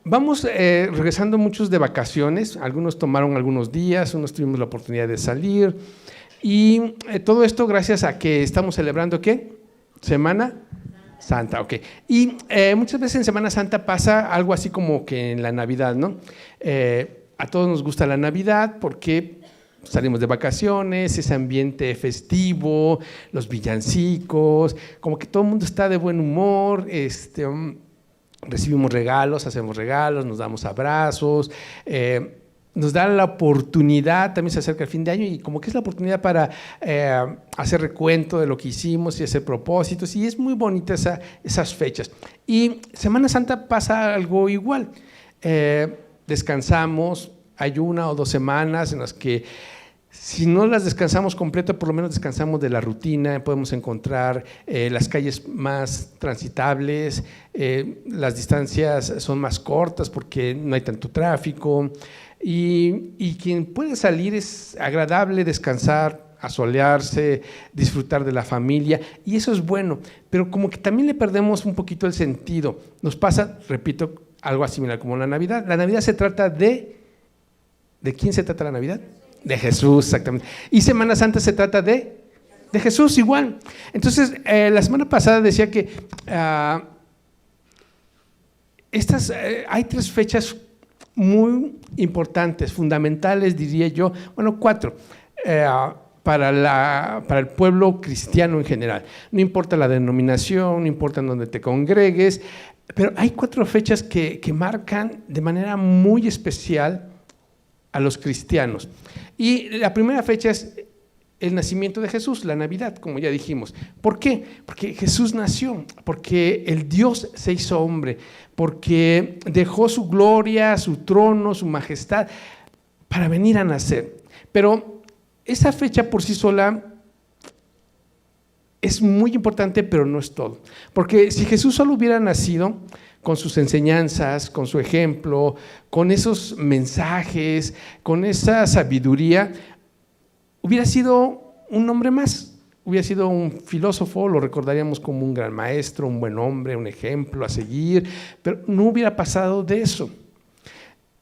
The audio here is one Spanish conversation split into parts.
vamos regresando muchos de vacaciones, algunos tomaron algunos días, unos tuvimos la oportunidad de salir, y todo esto gracias a que estamos celebrando, ¿qué? Semana Santa, ok. Y muchas veces en Semana Santa pasa algo así como que en la Navidad, ¿no? A todos nos gusta la Navidad porque salimos de vacaciones, ese ambiente festivo, los villancicos, como que todo el mundo está de buen humor, recibimos regalos, hacemos regalos, nos damos abrazos, nos da la oportunidad, también se acerca el fin de año y como que es la oportunidad para hacer recuento de lo que hicimos y hacer propósitos, y es muy bonita esas fechas. Y Semana Santa pasa algo igual, descansamos, hay 1 o 2 semanas en las que si no las descansamos completo, por lo menos descansamos de la rutina, podemos encontrar las calles más transitables, las distancias son más cortas porque no hay tanto tráfico, y quien puede salir es agradable descansar, asolearse, disfrutar de la familia, y eso es bueno, pero como que también le perdemos un poquito el sentido. Nos pasa, repito, algo similar como la Navidad. La Navidad se trata ¿de quién se trata la Navidad? De Jesús, exactamente. Y Semana Santa se trata de Jesús igual. Entonces, la semana pasada decía que hay 3 fechas muy importantes, fundamentales, diría yo, bueno, 4, para el pueblo cristiano en general. No importa la denominación, no importa en dónde te congregues, pero hay 4 fechas que marcan de manera muy especial a los cristianos. Y la primera fecha es el nacimiento de Jesús, la Navidad, como ya dijimos. ¿Por qué? Porque Jesús nació, porque el Dios se hizo hombre, porque dejó su gloria, su trono, su majestad para venir a nacer. Pero esa fecha por sí sola es muy importante, pero no es todo. Porque si Jesús solo hubiera nacido con sus enseñanzas, con su ejemplo, con esos mensajes, con esa sabiduría, hubiera sido un hombre más, hubiera sido un filósofo, lo recordaríamos como un gran maestro, un buen hombre, un ejemplo a seguir, pero no hubiera pasado de eso.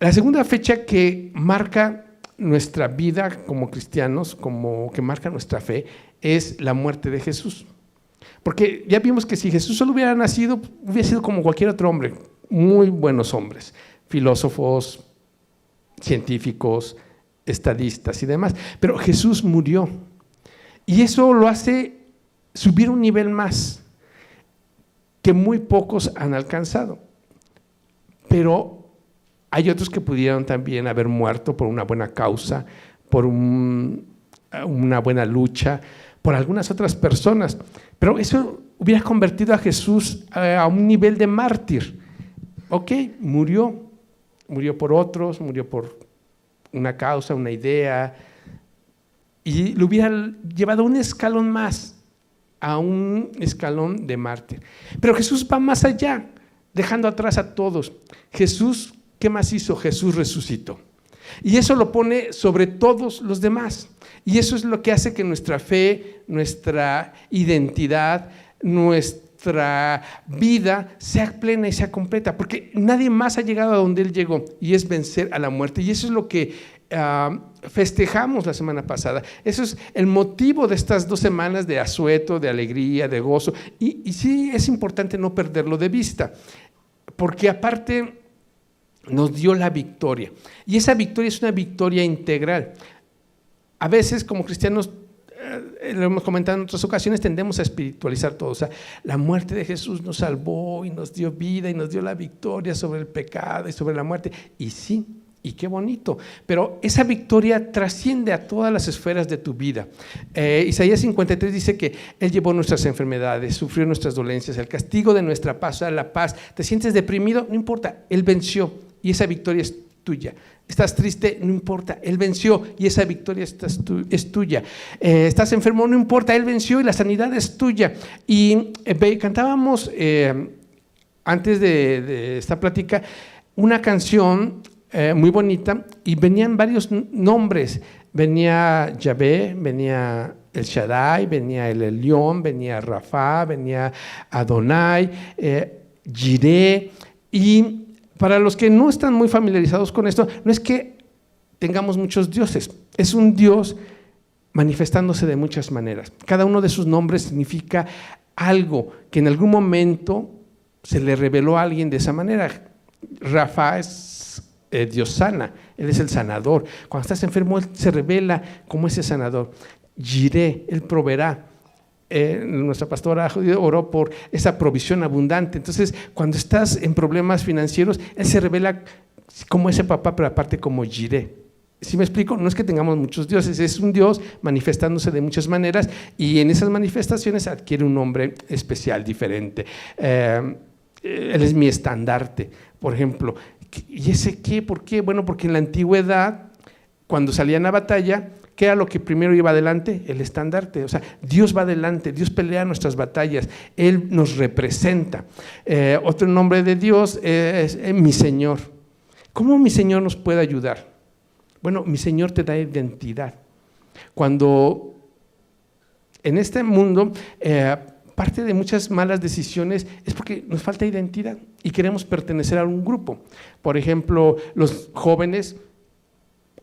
La segunda fecha que marca nuestra vida como cristianos, como que marca nuestra fe, es la muerte de Jesús. Porque ya vimos que si Jesús solo hubiera nacido, hubiera sido como cualquier otro hombre, muy buenos hombres, filósofos, científicos, estadistas y demás. Pero Jesús murió y eso lo hace subir un nivel más que muy pocos han alcanzado. Pero hay otros que pudieron también haber muerto por una buena causa, por una buena lucha, por algunas otras personas, pero eso hubiera convertido a Jesús a un nivel de mártir. Ok, murió por otros, murió por una causa, una idea, y lo hubiera llevado un escalón más, a un escalón de mártir. Pero Jesús va más allá, dejando atrás a todos. Jesús, ¿qué más hizo? Jesús resucitó. Y eso lo pone sobre todos los demás. Y eso es lo que hace que nuestra fe, nuestra identidad, nuestra vida sea plena y sea completa, porque nadie más ha llegado a donde Él llegó, y es vencer a la muerte. Y eso es lo que festejamos la semana pasada. Eso es el motivo de estas 2 semanas de asueto, de alegría, de gozo. Y sí es importante no perderlo de vista, porque aparte nos dio la victoria, y esa victoria es una victoria integral. A veces como cristianos, lo hemos comentado en otras ocasiones, tendemos a espiritualizar todo. O sea, la muerte de Jesús nos salvó y nos dio vida y nos dio la victoria sobre el pecado y sobre la muerte. Y sí, y qué bonito, pero esa victoria trasciende a todas las esferas de tu vida. Isaías 53 dice que Él llevó nuestras enfermedades, sufrió nuestras dolencias, el castigo de nuestra paz, o sea, la paz. ¿Te sientes deprimido? No importa, Él venció y esa victoria es tuya. ¿Estás triste? No importa, Él venció y esa victoria es tuya. ¿Estás enfermo? No importa, Él venció y la sanidad es tuya. Y cantábamos antes de esta plática una canción muy bonita, y venían varios nombres. Venía Yahvé, venía el Shaddai, venía el Elión, venía Rafa, venía Adonai, Jireh, Y para los que no están muy familiarizados con esto, no es que tengamos muchos dioses, es un Dios manifestándose de muchas maneras. Cada uno de sus nombres significa algo que en algún momento se le reveló a alguien de esa manera. Rafa es Dios sana, Él es el sanador. Cuando estás enfermo, Él se revela como ese sanador. Jireh, Él proveerá. Nuestra pastora oró por esa provisión abundante. Entonces, cuando estás en problemas financieros, Él se revela como ese papá, pero aparte como Jireh. ¿Sí me explico? No es que tengamos muchos dioses, es un Dios manifestándose de muchas maneras y en esas manifestaciones adquiere un nombre especial, diferente. Él es mi estandarte, por ejemplo. ¿Y ese qué? ¿Por qué? Bueno, porque en la antigüedad, cuando salían a batalla, ¿qué era lo que primero iba adelante? El estandarte. O sea, Dios va adelante, Dios pelea nuestras batallas, Él nos representa. Otro nombre de Dios es mi Señor. ¿Cómo mi Señor nos puede ayudar? Bueno, mi Señor te da identidad. Cuando en este mundo parte de muchas malas decisiones es porque nos falta identidad y queremos pertenecer a un grupo. Por ejemplo, los jóvenes,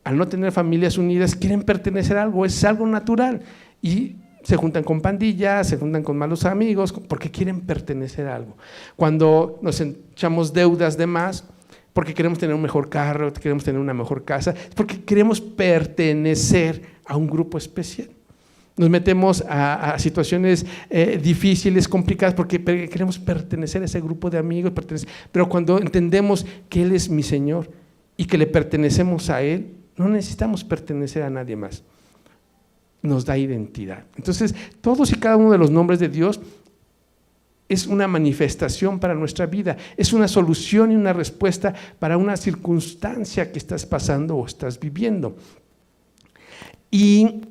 al no tener familias unidas, quieren pertenecer a algo, es algo natural y se juntan con pandillas, se juntan con malos amigos porque quieren pertenecer a algo. Cuando nos echamos deudas de más, porque queremos tener un mejor carro, queremos tener una mejor casa, es porque queremos pertenecer a un grupo especial. Nos metemos a situaciones difíciles, complicadas, porque queremos pertenecer a ese grupo de amigos, pero cuando entendemos que Él es mi Señor y que le pertenecemos a Él, no necesitamos pertenecer a nadie más. Nos da identidad. Entonces, todos y cada uno de los nombres de Dios es una manifestación para nuestra vida, es una solución y una respuesta para una circunstancia que estás pasando o estás viviendo. Y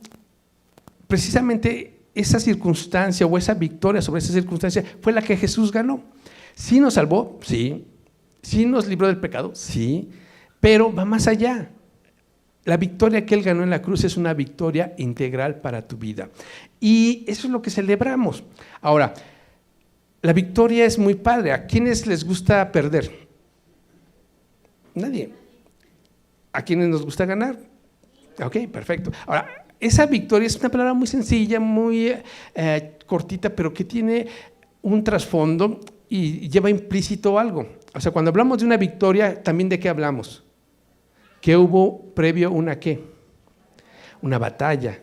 precisamente esa circunstancia o esa victoria sobre esa circunstancia fue la que Jesús ganó. ¿Sí nos salvó? Sí. ¿Sí nos libró del pecado? Sí. Pero va más allá. La victoria que Él ganó en la cruz es una victoria integral para tu vida. Y eso es lo que celebramos. Ahora, la victoria es muy padre. ¿A quiénes les gusta perder? Nadie. ¿A quiénes nos gusta ganar? Ok, perfecto. Ahora, esa victoria es una palabra muy sencilla, muy cortita, pero que tiene un trasfondo y lleva implícito algo. O sea, cuando hablamos de una victoria, ¿también de qué hablamos? ¿Qué hubo previo? ¿Una qué? Una batalla,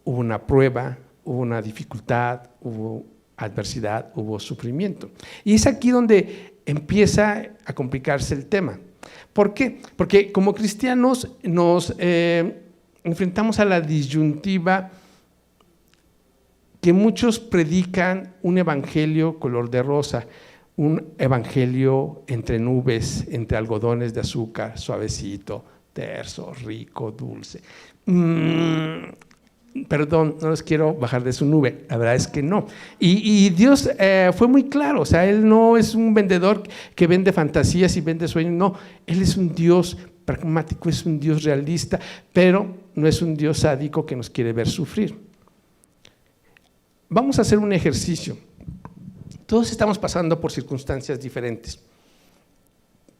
hubo una prueba, hubo una dificultad, hubo adversidad, hubo sufrimiento. Y es aquí donde empieza a complicarse el tema. ¿Por qué? Porque como cristianos nos enfrentamos a la disyuntiva que muchos predican un evangelio color de rosa, un evangelio entre nubes, entre algodones de azúcar, suavecito, terso, rico, dulce. Perdón, no los quiero bajar de su nube, la verdad es que no. Y Dios fue muy claro, o sea, Él no es un vendedor que vende fantasías y vende sueños, no, Él es un Dios pragmático, es un Dios realista, pero no es un Dios sádico que nos quiere ver sufrir. Vamos a hacer un ejercicio. Todos estamos pasando por circunstancias diferentes.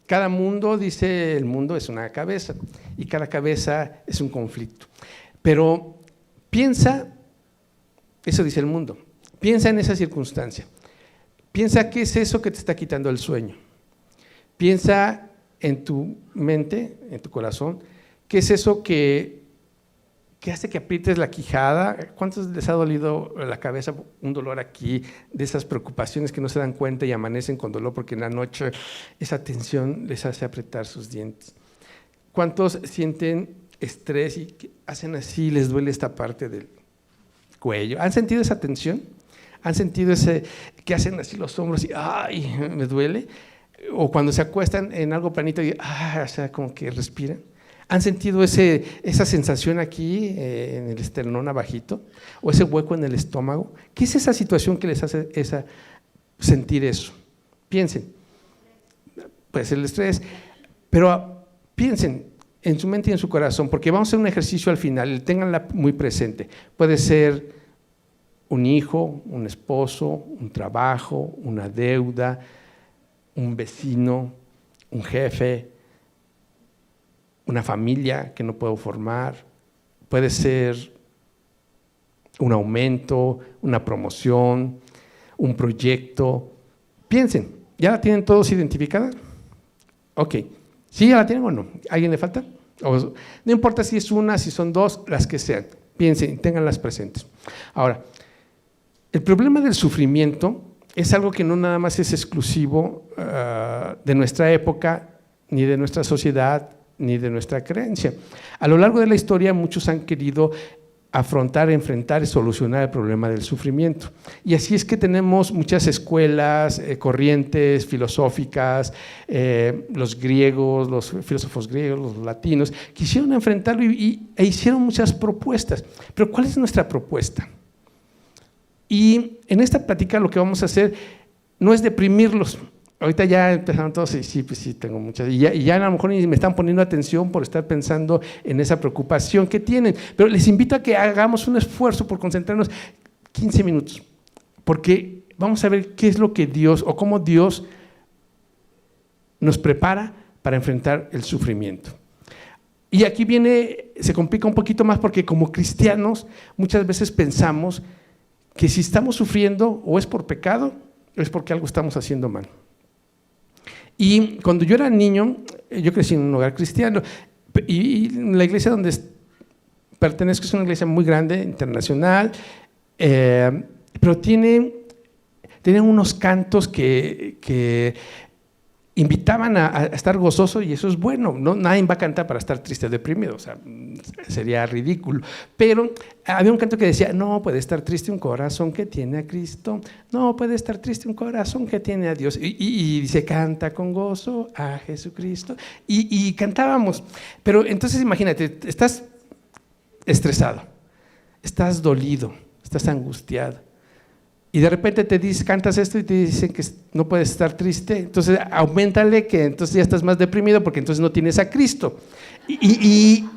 Cada mundo, dice el mundo, es una cabeza y cada cabeza es un conflicto. Pero piensa, eso dice el mundo, piensa en esa circunstancia. Piensa qué es eso que te está quitando el sueño. Piensa en tu mente, en tu corazón, qué es eso que hace que aprietes la quijada. ¿Cuántos les ha dolido la cabeza, un dolor aquí, de esas preocupaciones que no se dan cuenta y amanecen con dolor porque en la noche esa tensión les hace apretar sus dientes? ¿Cuántos sienten estrés y hacen así, les duele esta parte del cuello? ¿Han sentido esa tensión? ¿Han sentido ese que hacen así los hombros y ¡ay, me duele! O cuando se acuestan en algo planito y o sea, como que respiran. ¿Han sentido esa sensación aquí en el esternón abajito? ¿O ese hueco en el estómago? ¿Qué es esa situación que les hace sentir eso? Piensen. Puede ser el estrés, pero piensen en su mente y en su corazón, porque vamos a hacer un ejercicio al final, ténganla muy presente. Puede ser un hijo, un esposo, un trabajo, una deuda, un vecino, un jefe, una familia que no puedo formar, puede ser un aumento, una promoción, un proyecto. Piensen, ¿ya la tienen todos identificada? Ok, ¿sí ya la tienen o no? ¿Alguien le falta? No importa si es una, si son dos, las que sean. Piensen, ténganlas presentes. Ahora, el problema del sufrimiento es algo que no nada más es exclusivo de nuestra época, ni de nuestra sociedad, ni de nuestra creencia. A lo largo de la historia muchos han querido afrontar, enfrentar y solucionar el problema del sufrimiento. Y así es que tenemos muchas escuelas, corrientes filosóficas, los griegos, los filósofos griegos, los latinos, quisieron enfrentarlo e hicieron muchas propuestas. Pero ¿cuál es nuestra propuesta? Y en esta plática lo que vamos a hacer no es deprimirlos. Ahorita ya empezaron todos y sí, pues sí, tengo muchas. Y ya a lo mejor ni me están poniendo atención por estar pensando en esa preocupación que tienen. Pero les invito a que hagamos un esfuerzo por concentrarnos 15 minutos. Porque vamos a ver qué es lo que Dios o cómo Dios nos prepara para enfrentar el sufrimiento. Y aquí se complica un poquito más porque como cristianos muchas veces pensamos que si estamos sufriendo o es por pecado o es porque algo estamos haciendo mal. Y cuando yo era niño, yo crecí en un hogar cristiano y la iglesia donde pertenezco es una iglesia muy grande, internacional, pero tiene unos cantos que invitaban a estar gozoso y eso es bueno. No, nadie va a cantar para estar triste o deprimido, o sea, sería ridículo. Pero había un canto que decía, no puede estar triste un corazón que tiene a Cristo, no puede estar triste un corazón que tiene a Dios. Y dice, canta con gozo a Jesucristo. Y cantábamos. Pero entonces imagínate, estás estresado, estás dolido, estás angustiado. Y de repente cantas esto y te dicen que no puedes estar triste, entonces auméntale que entonces ya estás más deprimido porque entonces no tienes a Cristo. Y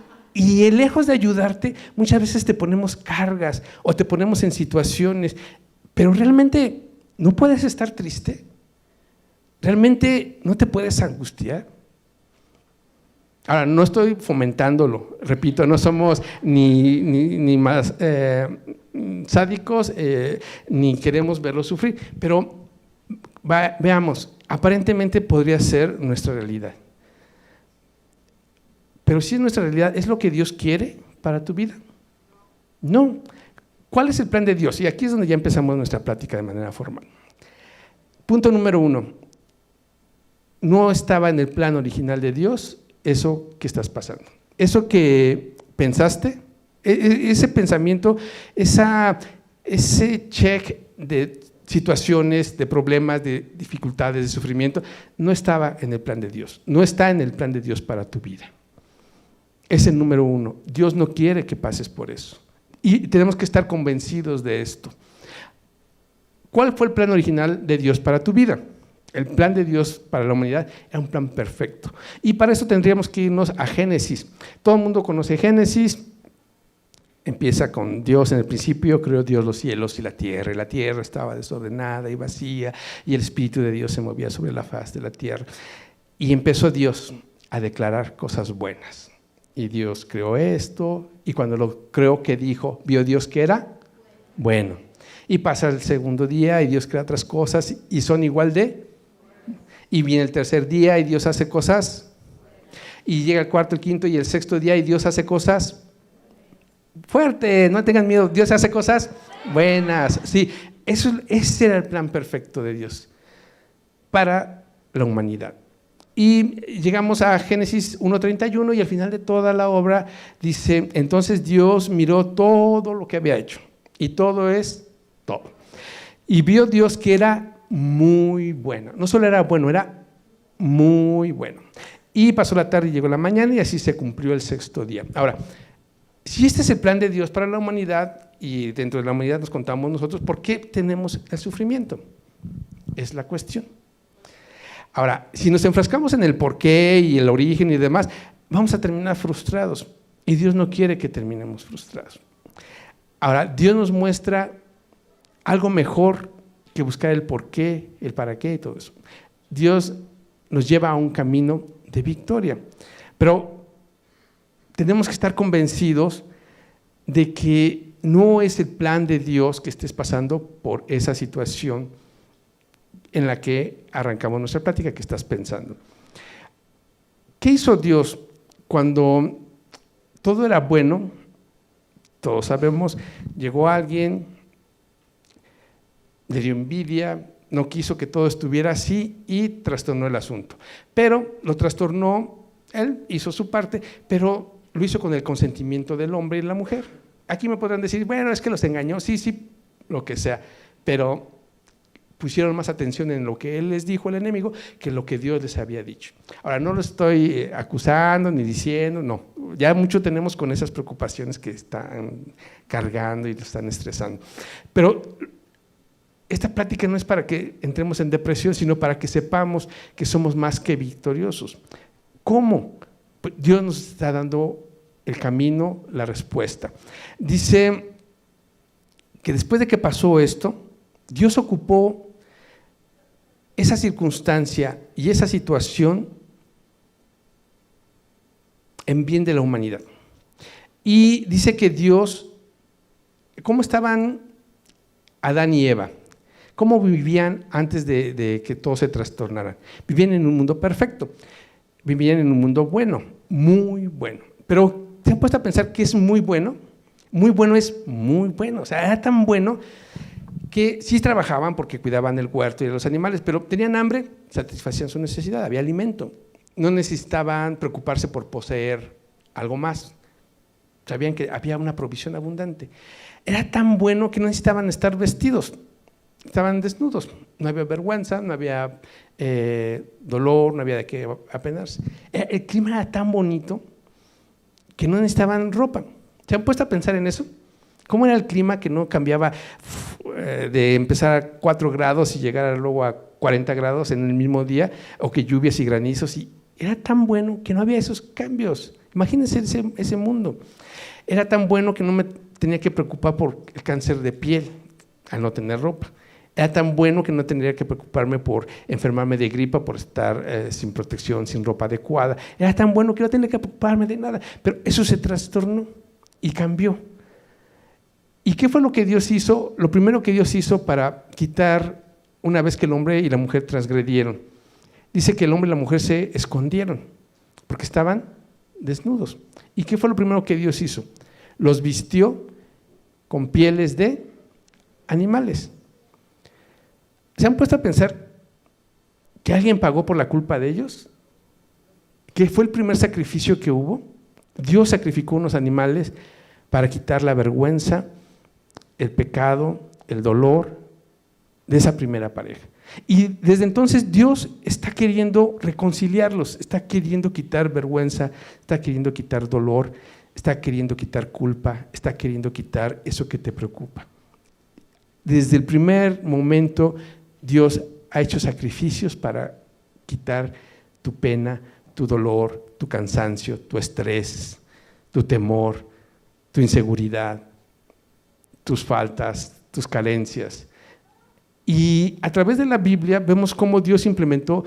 lejos de ayudarte, muchas veces te ponemos cargas o te ponemos en situaciones, pero realmente no puedes estar triste, realmente no te puedes angustiar. Ahora, no estoy fomentándolo, repito, no somos ni más sádicos, ni queremos verlo sufrir, pero veamos, aparentemente podría ser nuestra realidad. Pero si es nuestra realidad, ¿es lo que Dios quiere para tu vida? No. ¿Cuál es el plan de Dios? Y aquí es donde ya empezamos nuestra plática de manera formal. Punto número 1. No estaba en el plan original de Dios eso que estás pasando. Eso que pensaste, ese pensamiento, ese check de situaciones, de problemas, de dificultades, de sufrimiento, no estaba en el plan de Dios. No está en el plan de Dios para tu vida. Es el número 1. Dios no quiere que pases por eso. Y tenemos que estar convencidos de esto. ¿Cuál fue el plan original de Dios para tu vida? El plan de Dios para la humanidad era un plan perfecto. Y para eso tendríamos que irnos a Génesis. Todo el mundo conoce Génesis. Empieza con Dios en el principio, creó Dios los cielos y la tierra estaba desordenada y vacía, y el Espíritu de Dios se movía sobre la faz de la tierra. Y empezó Dios a declarar cosas buenas. Y Dios creó esto, y cuando lo creó, ¿qué dijo? Vio Dios que era bueno. Y pasa el segundo día, y Dios crea otras cosas, y son igual de... Y viene el tercer día, y Dios hace cosas, y llega el cuarto, el quinto, y el sexto día, y Dios hace cosas... Fuerte, no tengan miedo, Dios hace cosas buenas. Sí, ese era el plan perfecto de Dios para la humanidad. Y llegamos a Génesis 1:31 y al final de toda la obra dice, entonces Dios miró todo lo que había hecho, y todo es todo. Y vio Dios que era muy bueno. No solo era bueno, era muy bueno. Y pasó la tarde y llegó la mañana y así se cumplió el sexto día. Ahora, si este es el plan de Dios para la humanidad y dentro de la humanidad nos contamos nosotros, ¿por qué tenemos el sufrimiento? Es la cuestión. Ahora, si nos enfrascamos en el por qué y el origen y demás, vamos a terminar frustrados y Dios no quiere que terminemos frustrados. Ahora, Dios nos muestra algo mejor que buscar el por qué, el para qué y todo eso. Dios nos lleva a un camino de victoria. Pero tenemos que estar convencidos de que no es el plan de Dios que estés pasando por esa situación en la que arrancamos nuestra plática, que estás pensando. ¿Qué hizo Dios cuando todo era bueno? Todos sabemos, llegó alguien, le dio envidia, no quiso que todo estuviera así y trastornó el asunto. Pero lo trastornó, él hizo su parte, pero lo hizo con el consentimiento del hombre y la mujer. Aquí me podrán decir, bueno, es que los engañó, sí, lo que sea, pero pusieron más atención en lo que él les dijo, el enemigo, que lo que Dios les había dicho. Ahora, no lo estoy acusando ni diciendo, no, ya mucho tenemos con esas preocupaciones que están cargando y lo están estresando. Pero esta plática no es para que entremos en depresión, sino para que sepamos que somos más que victoriosos. ¿Cómo? Pues Dios nos está dando el camino, la respuesta. Dice que después de que pasó esto, Dios ocupó esa circunstancia y esa situación en bien de la humanidad. Y dice que Dios, ¿cómo estaban Adán y Eva? ¿Cómo vivían antes de que todo se trastornara? Vivían en un mundo perfecto, vivían en un mundo bueno, muy bueno. Pero ¿se han puesto a pensar que es muy bueno? Muy bueno es muy bueno, o sea, era tan bueno que sí trabajaban porque cuidaban el huerto y de los animales, pero tenían hambre, satisfacían su necesidad, había alimento. No necesitaban preocuparse por poseer algo más. Sabían que había una provisión abundante. Era tan bueno que no necesitaban estar vestidos, estaban desnudos. No había vergüenza, no había dolor, no había de qué apenarse. El clima era tan bonito que no necesitaban ropa. ¿Se han puesto a pensar en eso? ¿Cómo era el clima que no cambiaba de empezar a 4 grados y llegar luego a 40 grados en el mismo día, o que lluvias y granizos? Y era tan bueno que no había esos cambios. Imagínense ese mundo. Era tan bueno que no me tenía que preocupar por el cáncer de piel al no tener ropa. Era tan bueno que no tendría que preocuparme por enfermarme de gripa, por estar sin protección, sin ropa adecuada. Era tan bueno que no tenía que preocuparme de nada. Pero eso se trastornó y cambió. ¿Y qué fue lo que Dios hizo? Lo primero que Dios hizo para quitar, una vez que el hombre y la mujer transgredieron, dice que el hombre y la mujer se escondieron porque estaban desnudos. ¿Y qué fue lo primero que Dios hizo? Los vistió con pieles de animales. ¿Se han puesto a pensar que alguien pagó por la culpa de ellos? ¿Qué fue el primer sacrificio que hubo? Dios sacrificó unos animales para quitar la vergüenza, el pecado, el dolor de esa primera pareja. Y desde entonces Dios está queriendo reconciliarlos, está queriendo quitar vergüenza, está queriendo quitar dolor, está queriendo quitar culpa, está queriendo quitar eso que te preocupa. Desde el primer momento Dios ha hecho sacrificios para quitar tu pena, tu dolor, tu cansancio, tu estrés, tu temor, tu inseguridad, tus faltas, tus carencias. Y a través de la Biblia vemos cómo Dios implementó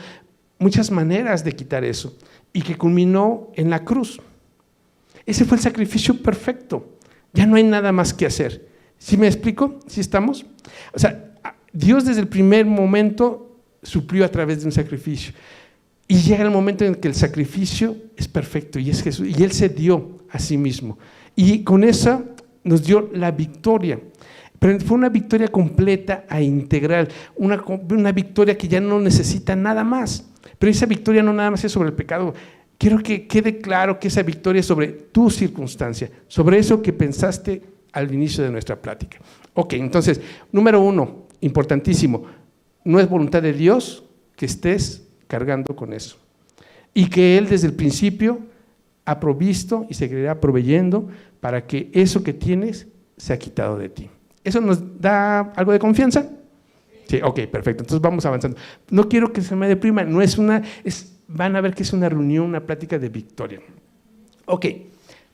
muchas maneras de quitar eso y que culminó en la cruz. Ese fue el sacrificio perfecto. Ya no hay nada más que hacer. ¿Sí me explico? ¿Sí estamos? O sea, Dios desde el primer momento suplió a través de un sacrificio. Y llega el momento en que el sacrificio es perfecto y es Jesús. Y Él se dio a sí mismo. Y con eso nos dio la victoria. Pero fue una victoria completa e integral. Una victoria que ya no necesita nada más. Pero esa victoria no nada más es sobre el pecado. Quiero que quede claro que esa victoria es sobre tu circunstancia, sobre eso que pensaste al inicio de nuestra plática. Ok, entonces, número 1, importantísimo, no es voluntad de Dios que estés cargando con eso. Y que Él desde el principio ha provisto y seguirá proveyendo para que eso que tienes sea quitado de ti. ¿Eso nos da algo de confianza? Sí, ok, perfecto. Entonces vamos avanzando. No quiero que se me deprima, no es van a ver que es una reunión, una plática de victoria. Ok,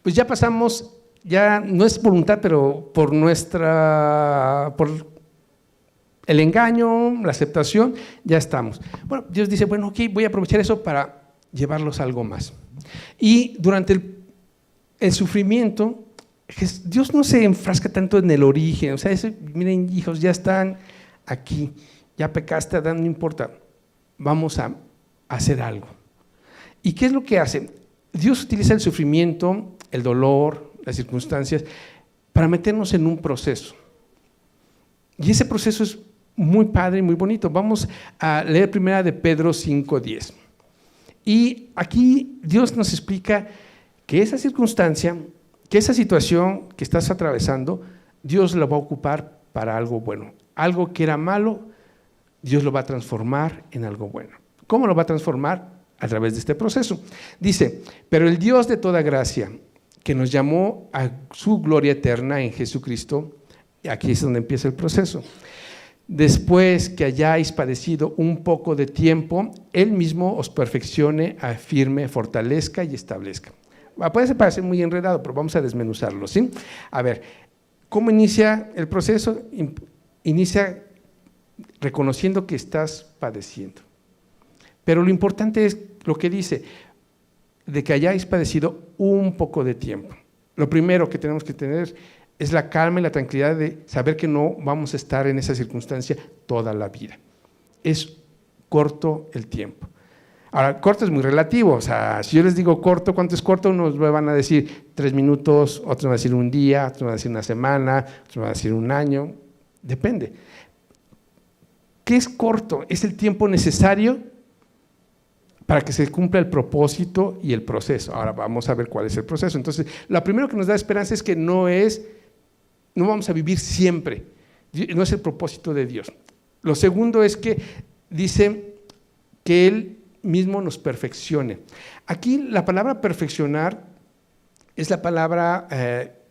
pues ya pasamos, ya no es voluntad, pero por El engaño, la aceptación, ya estamos. Bueno, Dios dice, bueno, ok, voy a aprovechar eso para llevarlos a algo más. Y durante el sufrimiento, Dios no se enfrasca tanto en el origen. O sea, miren, hijos, ya están aquí, ya pecaste, Adán, no importa, vamos a hacer algo. ¿Y qué es lo que hace? Dios utiliza el sufrimiento, el dolor, las circunstancias, para meternos en un proceso. Y ese proceso es muy padre y muy bonito. Vamos a leer primera de Pedro 5:10. Y aquí Dios nos explica que esa circunstancia, que esa situación que estás atravesando, Dios la va a ocupar para algo bueno. Algo que era malo, Dios lo va a transformar en algo bueno. ¿Cómo lo va a transformar? A través de este proceso. Dice, pero el Dios de toda gracia, que nos llamó a su gloria eterna en Jesucristo, aquí es donde empieza el proceso. Después que hayáis padecido un poco de tiempo, Él mismo os perfeccione, afirme, fortalezca y establezca. Puede parecer muy enredado, pero vamos a desmenuzarlo, ¿sí? A ver, ¿cómo inicia el proceso? Inicia reconociendo que estás padeciendo. Pero lo importante es lo que dice, de que hayáis padecido un poco de tiempo. Lo primero que tenemos que tener es la calma y la tranquilidad de saber que no vamos a estar en esa circunstancia toda la vida. Es corto el tiempo. Ahora, corto es muy relativo, o sea, si yo les digo corto, ¿cuánto es corto? Unos me van a decir 3 minutos, otros van a decir un día, otros van a decir una semana, otros van a decir un año, depende. ¿Qué es corto? Es el tiempo necesario para que se cumpla el propósito y el proceso. Ahora vamos a ver cuál es el proceso. Entonces, lo primero que nos da esperanza es que no vamos a vivir siempre, no es el propósito de Dios. Lo segundo es que dice que Él mismo nos perfeccione. Aquí la palabra perfeccionar es la palabra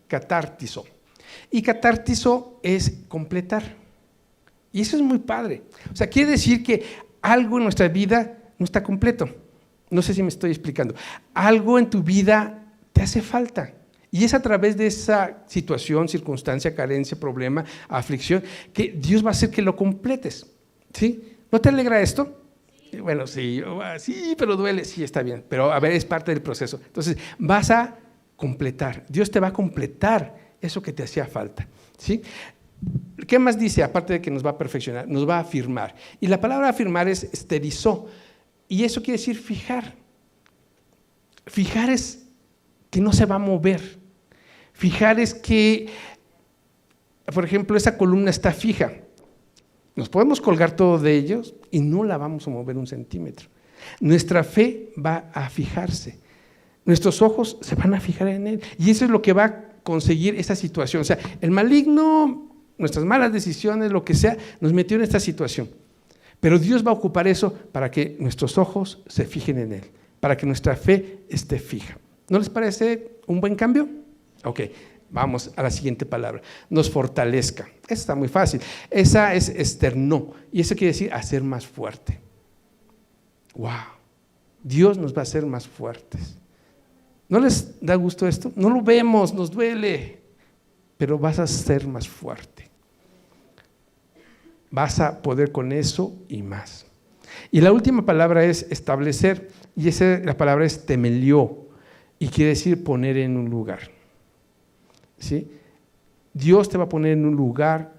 catártizo, y catártizo es completar, y eso es muy padre. O sea, quiere decir que algo en nuestra vida no está completo. No sé si me estoy explicando. Algo en tu vida te hace falta. Y es a través de esa situación, circunstancia, carencia, problema, aflicción, que Dios va a hacer que lo completes. ¿Sí? ¿No te alegra esto? Sí. Bueno, sí, pero duele. Sí, está bien. Pero a ver, es parte del proceso. Entonces, vas a completar. Dios te va a completar eso que te hacía falta. ¿Sí? ¿Qué más dice? Aparte de que nos va a perfeccionar, nos va a afirmar. Y la palabra afirmar es esterizó. Y eso quiere decir fijar. Fijar es que no se va a mover. Fijar es que, por ejemplo, esa columna está fija. Nos podemos colgar todo de ellos y no la vamos a mover un centímetro. Nuestra fe va a fijarse. Nuestros ojos se van a fijar en Él. Y eso es lo que va a conseguir esa situación. O sea, el maligno, nuestras malas decisiones, lo que sea, nos metió en esta situación. Pero Dios va a ocupar eso para que nuestros ojos se fijen en Él, para que nuestra fe esté fija. ¿No les parece un buen cambio? Ok, vamos a la siguiente palabra. Nos fortalezca. Esa está muy fácil. Esa es externó, y eso quiere decir hacer más fuerte. ¡Wow! Dios nos va a hacer más fuertes. ¿No les da gusto esto? No lo vemos, nos duele, pero vas a ser más fuerte. Vas a poder con eso y más. Y la última palabra es establecer, y la palabra es temelió, y quiere decir poner en un lugar. ¿Sí? Dios te va a poner en un lugar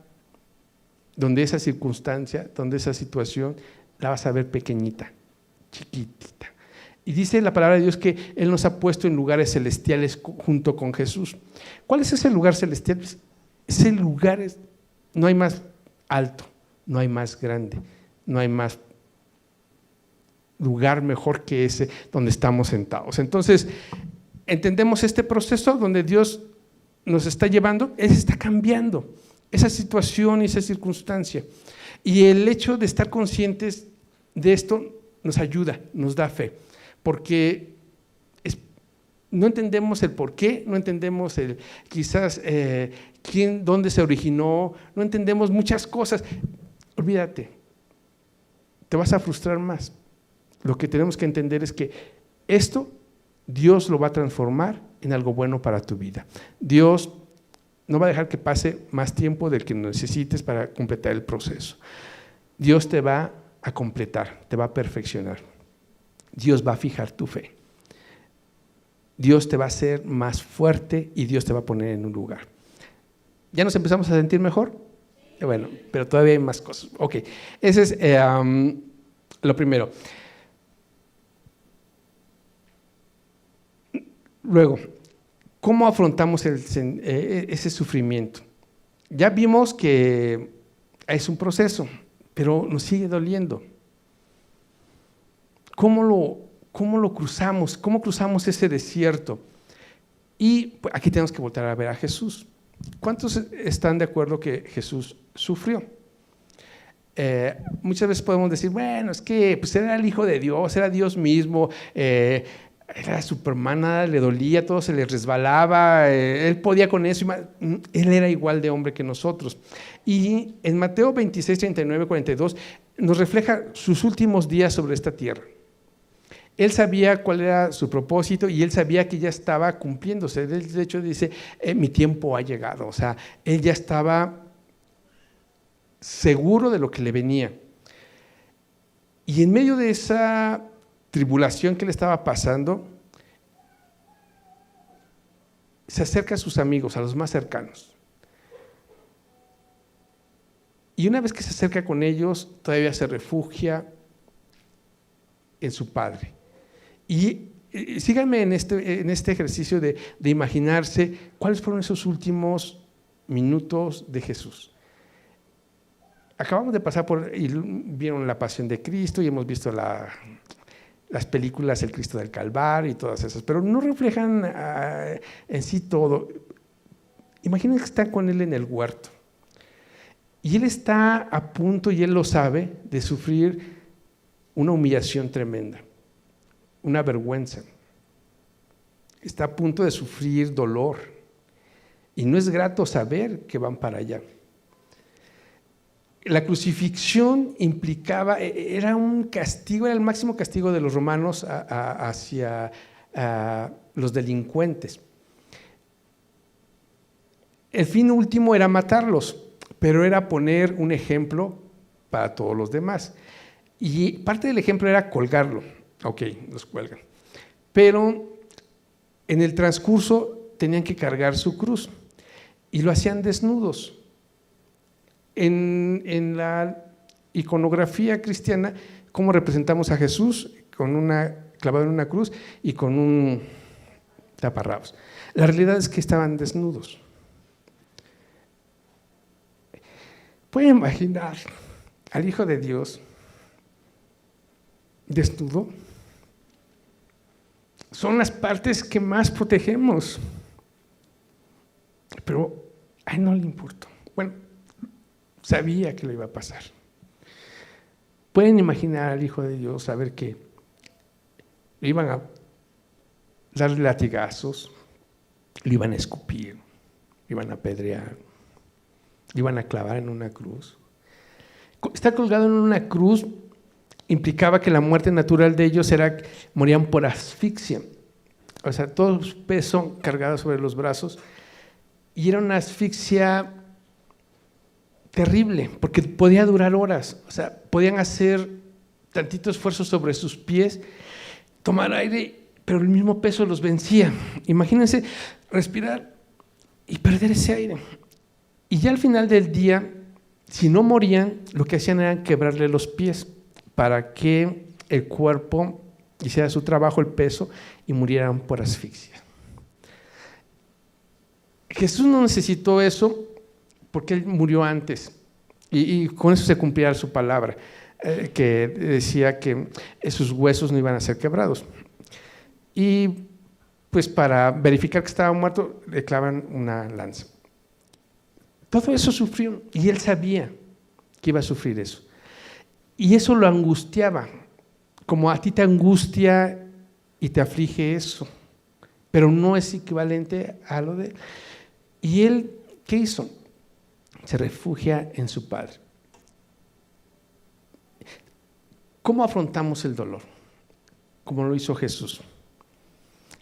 donde esa circunstancia, donde esa situación, la vas a ver pequeñita, chiquitita. Y dice la palabra de Dios que Él nos ha puesto en lugares celestiales junto con Jesús. ¿Cuál es ese lugar celestial? Ese lugar no hay más alto, no hay más grande, no hay más lugar mejor que ese donde estamos sentados. Entonces, entendemos este proceso donde Dios nos está llevando, Él está cambiando esa situación y esa circunstancia. Y el hecho de estar conscientes de esto nos ayuda, nos da fe, porque no entendemos el por qué, no entendemos quizás dónde se originó, no entendemos muchas cosas. Olvídate, te vas a frustrar más. Lo que tenemos que entender es que esto Dios lo va a transformar en algo bueno para tu vida. Dios No va a dejar que pase más tiempo del que necesites para completar el proceso. Dios te va a completar, te va a perfeccionar. Dios va a fijar tu fe. Dios te va a hacer más fuerte y Dios te va a poner en un lugar. ¿Ya nos empezamos a sentir mejor? Bueno, pero todavía hay más cosas. Ok, ese es lo primero. Luego, ¿cómo afrontamos ese sufrimiento? Ya vimos que es un proceso, pero nos sigue doliendo. ¿Cómo lo cruzamos? ¿Cómo cruzamos ese desierto? Y pues, aquí tenemos que volver a ver a Jesús. ¿Cuántos están de acuerdo que Jesús sufrió? Muchas veces podemos decir, bueno, es que pues, era el Hijo de Dios, era Dios mismo, era Superman, nada le dolía, todo se le resbalaba, él podía con eso, él era igual de hombre que nosotros. Y en Mateo 26, 39, 42 nos refleja sus últimos días sobre esta tierra. Él sabía cuál era su propósito y él sabía que ya estaba cumpliéndose. Él, de hecho, dice, mi tiempo ha llegado. O sea, él ya estaba seguro de lo que le venía. Y en medio de esa tribulación que le estaba pasando, se acerca a sus amigos, a los más cercanos. Y una vez que se acerca con ellos, todavía se refugia en su Padre. Y síganme en este ejercicio de imaginarse cuáles fueron esos últimos minutos de Jesús. Acabamos de pasar y vieron la Pasión de Cristo y hemos visto las películas El Cristo del Calvario y todas esas, pero no reflejan en sí todo. Imaginen que están con Él en el huerto y Él está a punto, y Él lo sabe, de sufrir una humillación tremenda, una vergüenza. Está a punto de sufrir dolor y no es grato saber que van para allá. La crucifixión implicaba, era un castigo, era el máximo castigo de los romanos hacia los delincuentes. El fin último era matarlos, pero era poner un ejemplo para todos los demás. Y parte del ejemplo era colgarlo. Ok, los cuelgan. Pero en el transcurso tenían que cargar su cruz y lo hacían desnudos. En la iconografía cristiana, ¿cómo representamos a Jesús? Clavado en una cruz y con un taparrabos. La realidad es que estaban desnudos. ¿Pueden imaginar al Hijo de Dios desnudo? Son las partes que más protegemos, pero a él no le importó. Bueno, sabía que le iba a pasar. Pueden imaginar al Hijo de Dios saber que le iban a dar latigazos, le iban a escupir, le iban a apedrear, le iban a clavar en una cruz. Estar colgado en una cruz implicaba que la muerte natural de ellos era que morían por asfixia. O sea, todo su peso cargado sobre los brazos, y era una asfixia terrible, porque podía durar horas. O sea, podían hacer tantito esfuerzo sobre sus pies, tomar aire, pero el mismo peso los vencía. Imagínense respirar y perder ese aire. Y ya al final del día, si no morían, lo que hacían era quebrarle los pies para que el cuerpo hiciera su trabajo, el peso, y murieran por asfixia. Jesús no necesitó eso porque Él murió antes, y con eso se cumplía su palabra, que decía que sus huesos no iban a ser quebrados. Y pues para verificar que estaba muerto, le clavan una lanza. Todo eso sufrió, y Él sabía que iba a sufrir eso. Y eso lo angustiaba, como a ti te angustia y te aflige eso, pero no es equivalente a lo de Él. Y Él, ¿qué hizo? Se refugia en su Padre. ¿Cómo afrontamos el dolor? Como lo hizo Jesús,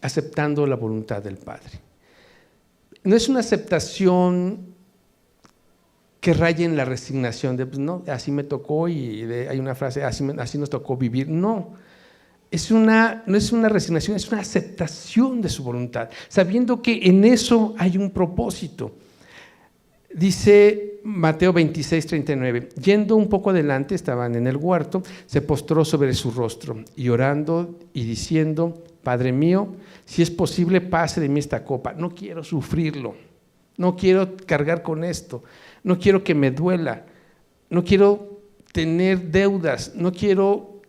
aceptando la voluntad del Padre. No es una aceptación que raya en la resignación de, pues no, así me tocó y hay una frase, así nos tocó vivir. No es una resignación, es una aceptación de su voluntad, sabiendo que en eso hay un propósito. Dice Mateo 26:39, yendo un poco adelante, estaban en el huerto, se postró sobre su rostro y orando y diciendo: Padre mío, si es posible, pase de mí esta copa, no quiero sufrirlo, no quiero cargar con esto, no quiero que me duela, no quiero tener deudas, no quiero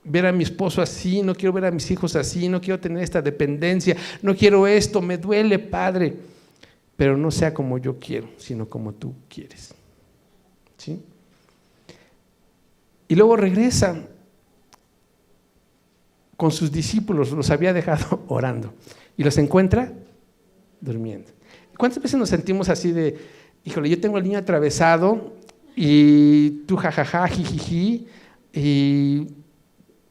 ver a mi esposo así, no quiero ver a mis hijos así, no quiero tener esta dependencia, no quiero esto, me duele, Padre, pero no sea como yo quiero, sino como tú quieres. ¿Sí? Y luego regresa con sus discípulos, los había dejado orando y los encuentra durmiendo. ¿Cuántas veces nos sentimos así de, híjole, yo tengo al niño atravesado y tú jajaja, jijiji, y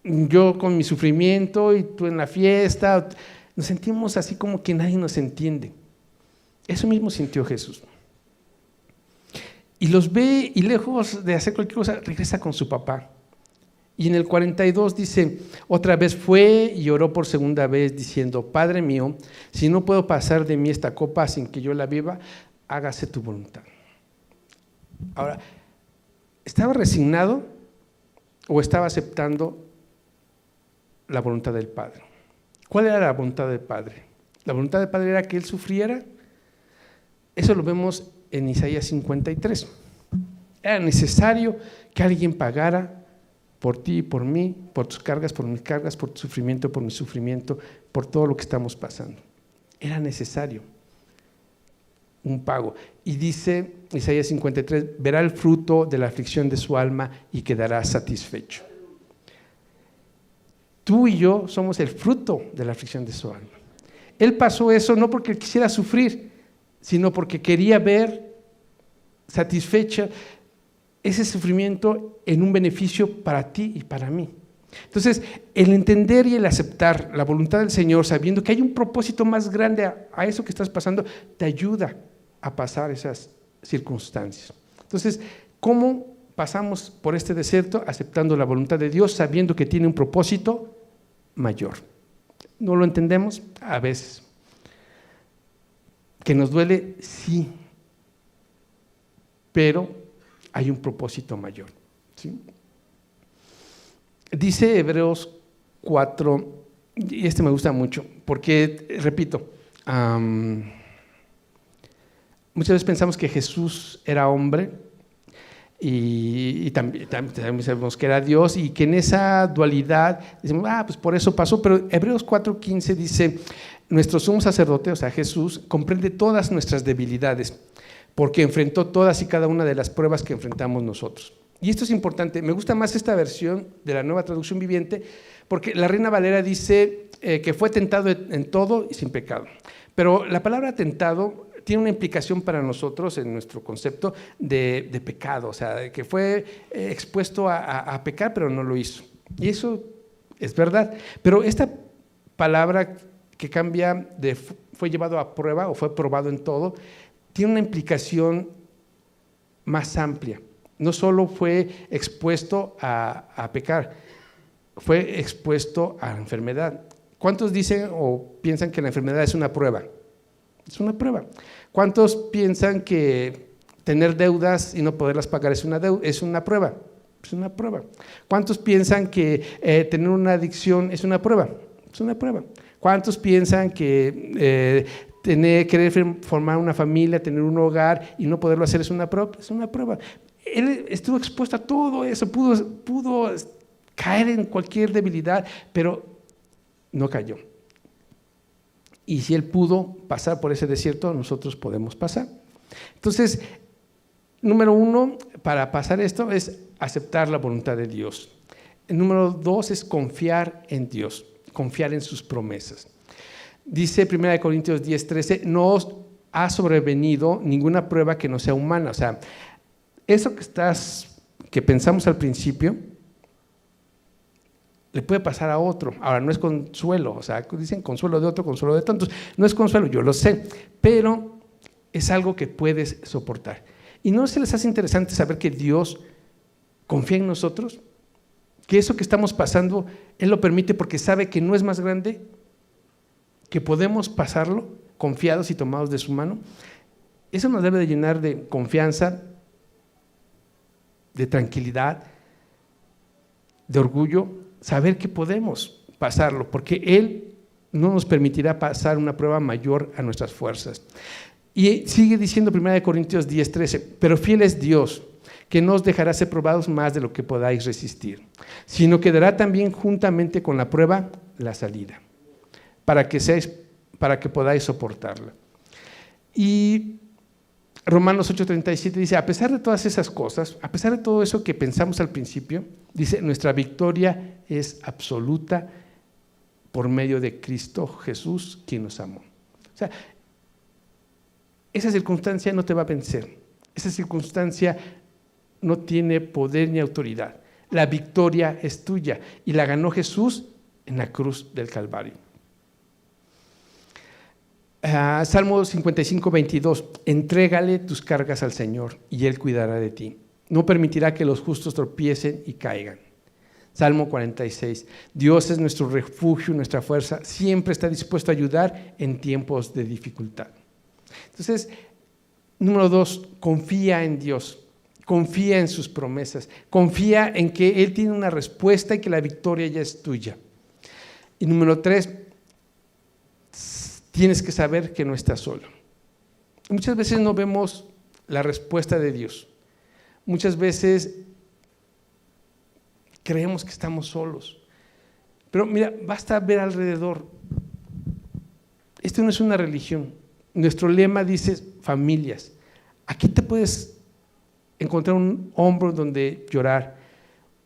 yo con mi sufrimiento y tú en la fiesta? Nos sentimos así como que nadie nos entiende. Eso mismo sintió Jesús. Y los ve y lejos de hacer cualquier cosa, regresa con su papá. Y en el 42 dice, otra vez fue y oró por segunda vez diciendo: Padre mío, si no puedo pasar de mí esta copa sin que yo la beba, hágase tu voluntad. Ahora, ¿estaba resignado o estaba aceptando la voluntad del Padre? ¿Cuál era la voluntad del Padre? La voluntad del Padre era que Él sufriera. Eso lo vemos en Isaías 53. Era necesario que alguien pagara por ti y por mí, por tus cargas, por mis cargas, por tu sufrimiento, por mi sufrimiento, por todo lo que estamos pasando. Era necesario un pago. Y dice Isaías 53, verá el fruto de la aflicción de su alma y quedará satisfecho. Tú y yo somos el fruto de la aflicción de su alma. Él pasó eso no porque quisiera sufrir, sino porque quería ver satisfecha ese sufrimiento en un beneficio para ti y para mí. Entonces, el entender y el aceptar la voluntad del Señor, sabiendo que hay un propósito más grande a eso que estás pasando, te ayuda a pasar esas circunstancias. Entonces, ¿cómo pasamos por este desierto? Aceptando la voluntad de Dios, sabiendo que tiene un propósito mayor. ¿No lo entendemos? A veces. ¿Que nos duele? Sí. Pero hay un propósito mayor. ¿Sí? Dice Hebreos 4, y este me gusta mucho, porque, repito, muchas veces pensamos que Jesús era hombre y también sabemos que era Dios, y que en esa dualidad decimos, pues por eso pasó, pero Hebreos 4:15 dice, nuestro sumo sacerdote, o sea Jesús, comprende todas nuestras debilidades, porque enfrentó todas y cada una de las pruebas que enfrentamos nosotros. Y esto es importante, me gusta más esta versión de la Nueva Traducción Viviente, porque la Reina Valera dice que fue tentado en todo y sin pecado. Pero la palabra tentado tiene una implicación para nosotros en nuestro concepto de pecado, o sea, que fue expuesto a pecar, pero no lo hizo. Y eso es verdad. Pero esta palabra que cambia de fue llevado a prueba o fue probado en todo, tiene una implicación más amplia. No solo fue expuesto a pecar, fue expuesto a la enfermedad. ¿Cuántos dicen o piensan que la enfermedad es una prueba? Es una prueba. ¿Cuántos piensan que tener deudas y no poderlas pagar es una prueba? Es una prueba. ¿Cuántos piensan que tener una adicción es una prueba? Es una prueba. ¿Cuántos piensan que querer formar una familia, tener un hogar y no poderlo hacer es una prueba? Es una prueba. Él estuvo expuesto a todo eso, pudo caer en cualquier debilidad, pero no cayó. Y si Él pudo pasar por ese desierto, nosotros podemos pasar. Entonces, número 1, para pasar esto es aceptar la voluntad de Dios. El número 2 es confiar en Dios, confiar en sus promesas. Dice 1 Corintios 10:13, no os ha sobrevenido ninguna prueba que no sea humana. O sea, eso que pensamos al principio, le puede pasar a otro. Ahora, no es consuelo, o sea, dicen consuelo de otro, consuelo de tantos. No es consuelo, yo lo sé, pero es algo que puedes soportar. ¿Y no se les hace interesante saber que Dios confía en nosotros? Que eso que estamos pasando, Él lo permite porque sabe que no es más grande, que podemos pasarlo confiados y tomados de su mano. Eso nos debe de llenar de confianza, de tranquilidad, de orgullo, saber que podemos pasarlo, porque Él no nos permitirá pasar una prueba mayor a nuestras fuerzas. Y sigue diciendo 1 Corintios 10:13, pero fiel es Dios, que no os dejará ser probados más de lo que podáis resistir, sino que dará también juntamente con la prueba la salida, para que podáis soportarla. Y Romanos 8:37 dice, a pesar de todas esas cosas, a pesar de todo eso que pensamos al principio, dice, nuestra victoria es absoluta por medio de Cristo Jesús, quien nos amó. O sea, esa circunstancia no te va a vencer, esa circunstancia no tiene poder ni autoridad. La victoria es tuya y la ganó Jesús en la cruz del Calvario. Salmo 55:22, entrégale tus cargas al Señor y Él cuidará de ti. No permitirá que los justos tropiecen y caigan. Salmo 46, Dios es nuestro refugio, nuestra fuerza, siempre está dispuesto a ayudar en tiempos de dificultad. Entonces, número 2, confía en Dios, confía en sus promesas, confía en que Él tiene una respuesta y que la victoria ya es tuya. Y número 3, tienes que saber que no estás solo. Muchas veces no vemos la respuesta de Dios. Muchas veces creemos que estamos solos. Pero mira, basta ver alrededor. Esto no es una religión. Nuestro lema dice familias. Aquí te puedes encontrar un hombro donde llorar,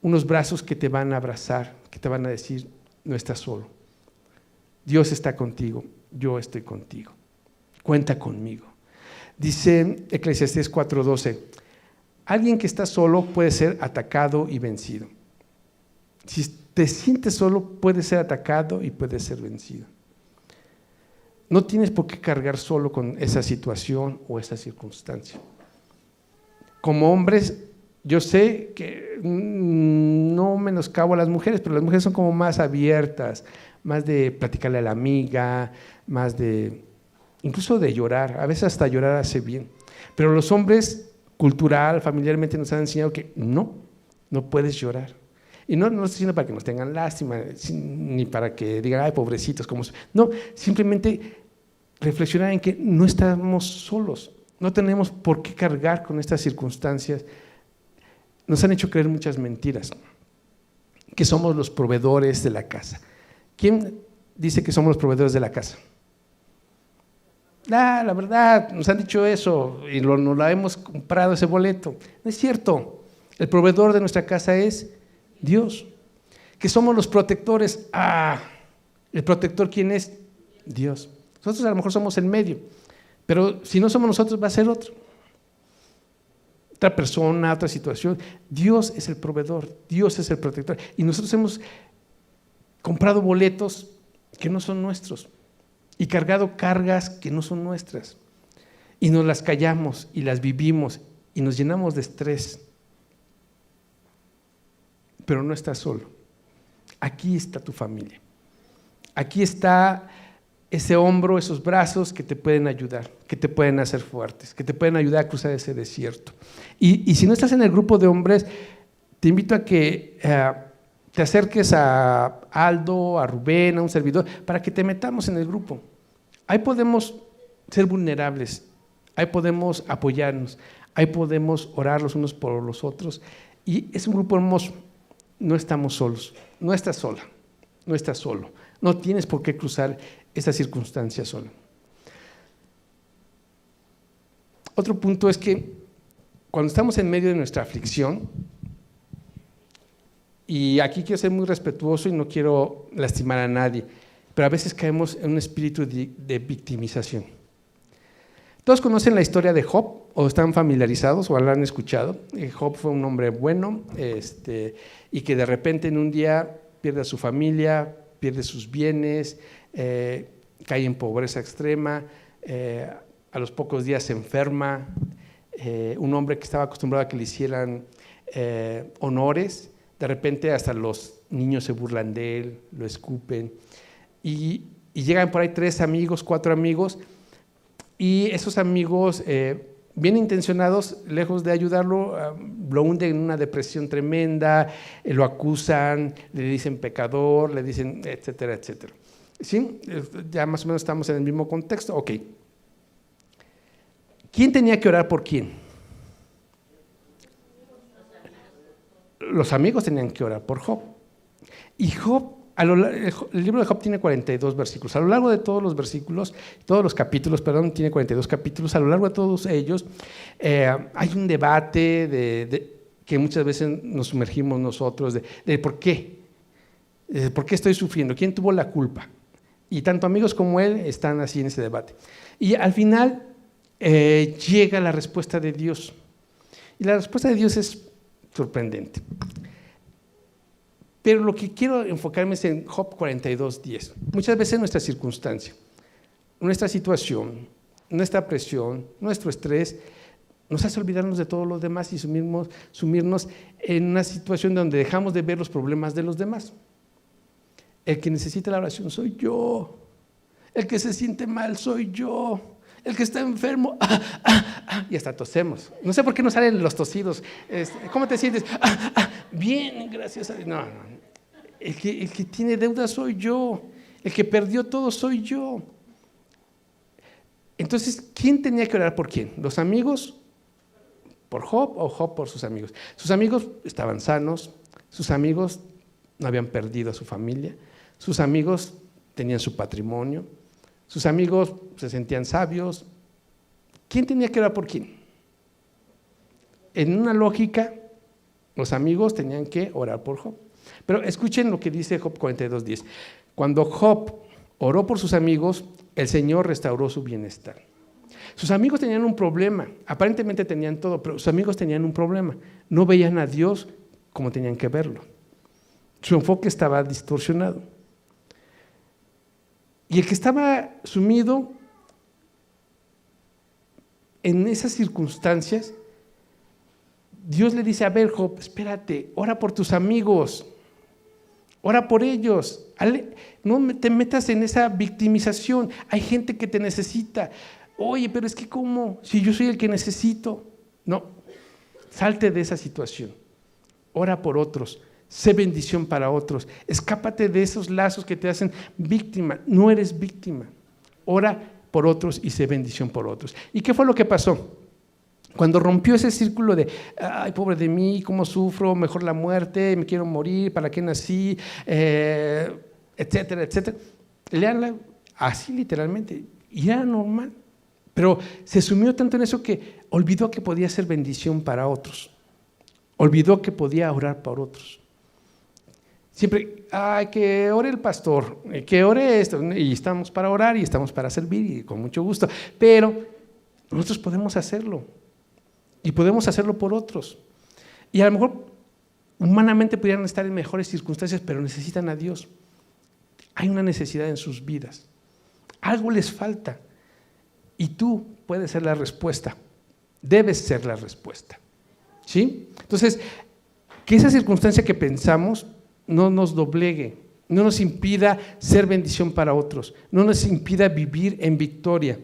unos brazos que te van a abrazar, que te van a decir, no estás solo. Dios está contigo, yo estoy contigo. Cuenta conmigo. Dice Eclesiastés 4:12, alguien que está solo puede ser atacado y vencido. Si te sientes solo, puedes ser atacado y puedes ser vencido. No tienes por qué cargar solo con esa situación o esa circunstancia. Como hombres, yo sé que no menoscabo a las mujeres, pero las mujeres son como más abiertas, más de platicarle a la amiga, más de, incluso de llorar, a veces hasta llorar hace bien. Pero los hombres, cultural, familiarmente nos han enseñado que no puedes llorar. Y no estoy diciendo para que nos tengan lástima, ni para que digan, ay, pobrecitos, como no, simplemente reflexionar en que no estamos solos, no tenemos por qué cargar con estas circunstancias. Nos han hecho creer muchas mentiras, que somos los proveedores de la casa. ¿Quién dice que somos los proveedores de la casa? La verdad, nos han dicho eso y nos la hemos comprado ese boleto. No es cierto, el proveedor de nuestra casa es Dios. Que somos los protectores. ¿El protector quién es? Dios. Nosotros a lo mejor somos el medio, pero si no somos nosotros va a ser otro. Otra persona, otra situación. Dios es el proveedor, Dios es el protector. Y nosotros hemos comprado boletos que no son nuestros y cargado cargas que no son nuestras. Y nos las callamos y las vivimos y nos llenamos de estrés. Pero no estás solo. Aquí está tu familia. Aquí está ese hombro, esos brazos que te pueden ayudar, que te pueden hacer fuertes, que te pueden ayudar a cruzar ese desierto. Y si no estás en el grupo de hombres, te invito a que te acerques a Aldo, a Rubén, a un servidor, para que te metamos en el grupo. Ahí podemos ser vulnerables, ahí podemos apoyarnos, ahí podemos orar los unos por los otros. Y es un grupo hermoso. No estamos solos, no estás sola, no estás solo, no tienes por qué cruzar esta circunstancia solo. Otro punto es que cuando estamos en medio de nuestra aflicción, y aquí quiero ser muy respetuoso y no quiero lastimar a nadie, pero a veces caemos en un espíritu de victimización. Todos conocen la historia de Job, o están familiarizados, o la han escuchado. Job fue un hombre bueno, y que de repente en un día pierde a su familia, pierde sus bienes, cae en pobreza extrema, a los pocos días se enferma, un hombre que estaba acostumbrado a que le hicieran honores, de repente hasta los niños se burlan de él, lo escupen, y llegan por ahí 3 amigos, 4 amigos, y esos amigos bien intencionados, lejos de ayudarlo, lo hunden en una depresión tremenda, lo acusan, le dicen pecador, le dicen etcétera, etcétera. ¿Sí? Ya más o menos estamos en el mismo contexto. Ok. ¿Quién tenía que orar por quién? Los amigos tenían que orar por Job. Y Job, el libro de Job tiene 42 versículos. A lo largo de todos los versículos, todos los capítulos, perdón, tiene 42 capítulos. A lo largo de todos ellos hay un debate que muchas veces nos sumergimos nosotros de por qué. ¿Por qué estoy sufriendo? ¿Quién tuvo la culpa? Y tanto amigos como él están así en ese debate. Y al final llega la respuesta de Dios. Y la respuesta de Dios es sorprendente. Pero lo que quiero enfocarme es en Job 42:10. Muchas veces nuestra circunstancia, nuestra situación, nuestra presión, nuestro estrés, nos hace olvidarnos de todos los demás y sumirnos en una situación donde dejamos de ver los problemas de los demás. El que necesita la oración soy yo. El que se siente mal soy yo. El que está enfermo, y hasta tosemos. No sé por qué no salen los tosidos. ¿Cómo te sientes? Bien, gracias a Dios. No. El que tiene deuda soy yo. El que perdió todo soy yo. Entonces, ¿quién tenía que orar por quién? ¿Los amigos por Job o Job por sus amigos? Sus amigos estaban sanos, sus amigos no habían perdido a su familia, sus amigos tenían su patrimonio, sus amigos se sentían sabios. ¿Quién tenía que orar por quién? En una lógica, los amigos tenían que orar por Job. Pero escuchen lo que dice Job 42:10. Cuando Job oró por sus amigos, el Señor restauró su bienestar. Sus amigos tenían un problema, aparentemente tenían todo, pero sus amigos tenían un problema. No veían a Dios como tenían que verlo. Su enfoque estaba distorsionado. Y el que estaba sumido en esas circunstancias, Dios le dice: a ver, Job, espérate, ora por tus amigos, ora por ellos, no te metas en esa victimización, hay gente que te necesita. Oye, pero es que ¿cómo? Si yo soy el que necesito. No, salte de esa situación, ora por otros. Sé bendición para otros. Escápate de esos lazos que te hacen víctima. No eres víctima. Ora por otros y sé bendición por otros. ¿Y qué fue lo que pasó? Cuando rompió ese círculo de ay, pobre de mí, cómo sufro, mejor la muerte, me quiero morir, ¿para qué nací? Etcétera, etcétera. Leanla así literalmente. Y era normal. Pero se sumió tanto en eso que olvidó que podía ser bendición para otros. Olvidó que podía orar por otros. Siempre, que ore el pastor, que ore esto, y estamos para orar y estamos para servir y con mucho gusto, pero nosotros podemos hacerlo y podemos hacerlo por otros. Y a lo mejor humanamente pudieran estar en mejores circunstancias, pero necesitan a Dios. Hay una necesidad en sus vidas, algo les falta y tú puedes ser la respuesta, debes ser la respuesta. ¿Sí? Entonces, que esa circunstancia que pensamos no nos doblegue, no nos impida ser bendición para otros, no nos impida vivir en victoria.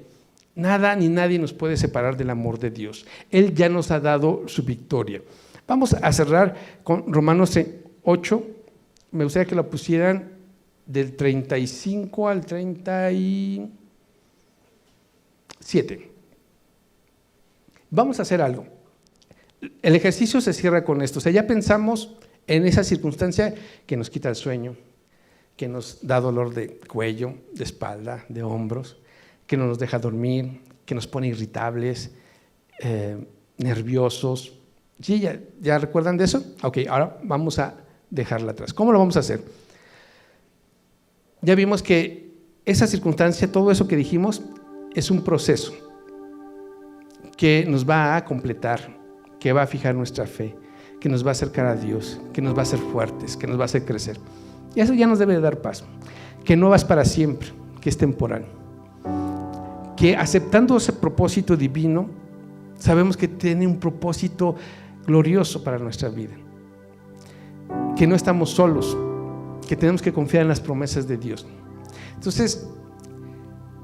Nada ni nadie nos puede separar del amor de Dios. Él ya nos ha dado su victoria. Vamos a cerrar con Romanos 8. Me gustaría que lo pusieran del 35 al 37. Vamos a hacer algo. El ejercicio se cierra con esto. O sea, ya pensamos en esa circunstancia que nos quita el sueño, que nos da dolor de cuello, de espalda, de hombros, que no nos deja dormir, que nos pone irritables, nerviosos. ¿Sí? ¿Ya recuerdan de eso? Ok, ahora vamos a dejarla atrás. ¿Cómo lo vamos a hacer? Ya vimos que esa circunstancia, todo eso que dijimos, es un proceso que nos va a completar, que va a fijar nuestra fe, que nos va a acercar a Dios, que nos va a hacer fuertes, que nos va a hacer crecer. Y eso ya nos debe de dar paz, que no vas para siempre, que es temporal, que aceptando ese propósito divino, sabemos que tiene un propósito glorioso para nuestra vida, que no estamos solos, que tenemos que confiar en las promesas de Dios. Entonces,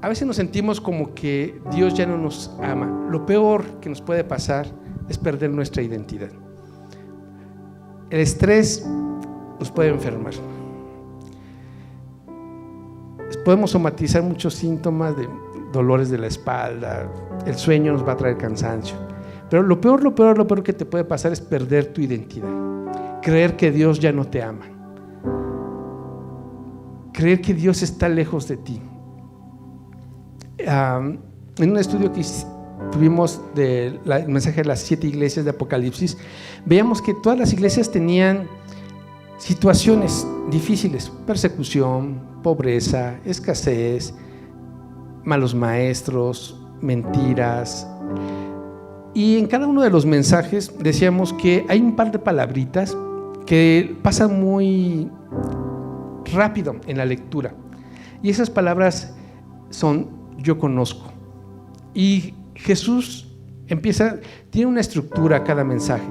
a veces nos sentimos como que Dios ya no nos ama. Lo peor que nos puede pasar es perder nuestra identidad. El estrés nos puede enfermar. Podemos somatizar muchos síntomas de dolores de la espalda, el sueño nos va a traer cansancio. Pero lo peor que te puede pasar es perder tu identidad. Creer que Dios ya no te ama. Creer que Dios está lejos de ti. En un estudio que tuvimos del mensaje de las 7 iglesias de Apocalipsis, veíamos que todas las iglesias tenían situaciones difíciles: persecución, pobreza, escasez, malos maestros, mentiras. Y en cada uno de los mensajes decíamos que hay un par de palabritas que pasan muy rápido en la lectura, y esas palabras son: yo conozco. Y Jesús tiene una estructura cada mensaje.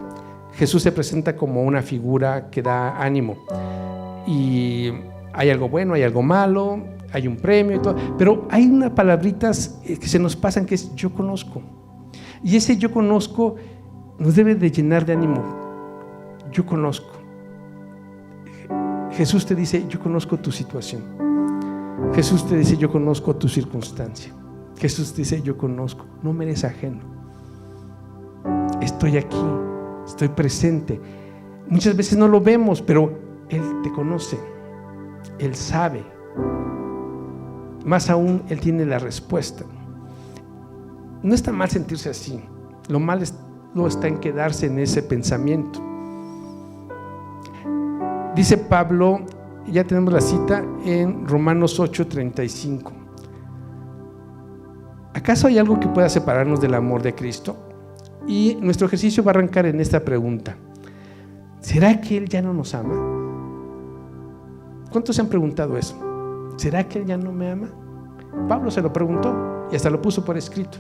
Jesús se presenta como una figura que da ánimo, y hay algo bueno, hay algo malo, hay un premio y todo, pero hay unas palabritas que se nos pasan, que es yo conozco, y ese yo conozco nos debe de llenar de ánimo. Yo conozco. Jesús te dice: yo conozco tu situación. Jesús te dice: yo conozco tu circunstancia. Jesús te dice: yo conozco, no me eres ajeno, estoy aquí, estoy presente. Muchas veces no lo vemos, pero Él te conoce, Él sabe. Más aún, Él tiene la respuesta. No está mal sentirse así, lo malo está en quedarse en ese pensamiento. Dice Pablo, ya tenemos la cita en Romanos 8:35. ¿Acaso hay algo que pueda separarnos del amor de Cristo? Y nuestro ejercicio va a arrancar en esta pregunta: ¿será que Él ya no nos ama? ¿Cuántos se han preguntado eso? ¿Será que Él ya no me ama? Pablo se lo preguntó y hasta lo puso por escrito.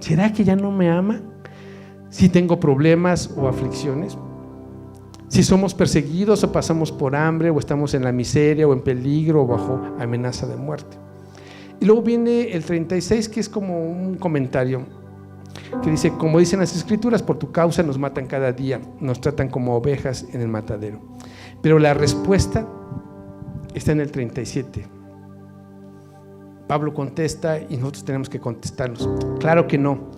¿Será que ya no me ama? Si tengo problemas o aflicciones, si somos perseguidos o pasamos por hambre, o estamos en la miseria o en peligro o bajo amenaza de muerte. Y luego viene el 36, que es como un comentario que dice: como dicen las Escrituras, por tu causa nos matan cada día, nos tratan como ovejas en el matadero. Pero la respuesta está en el 37. Pablo contesta y nosotros tenemos que contestarnos: claro que no.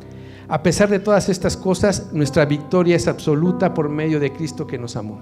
A pesar de todas estas cosas, nuestra victoria es absoluta por medio de Cristo que nos amó.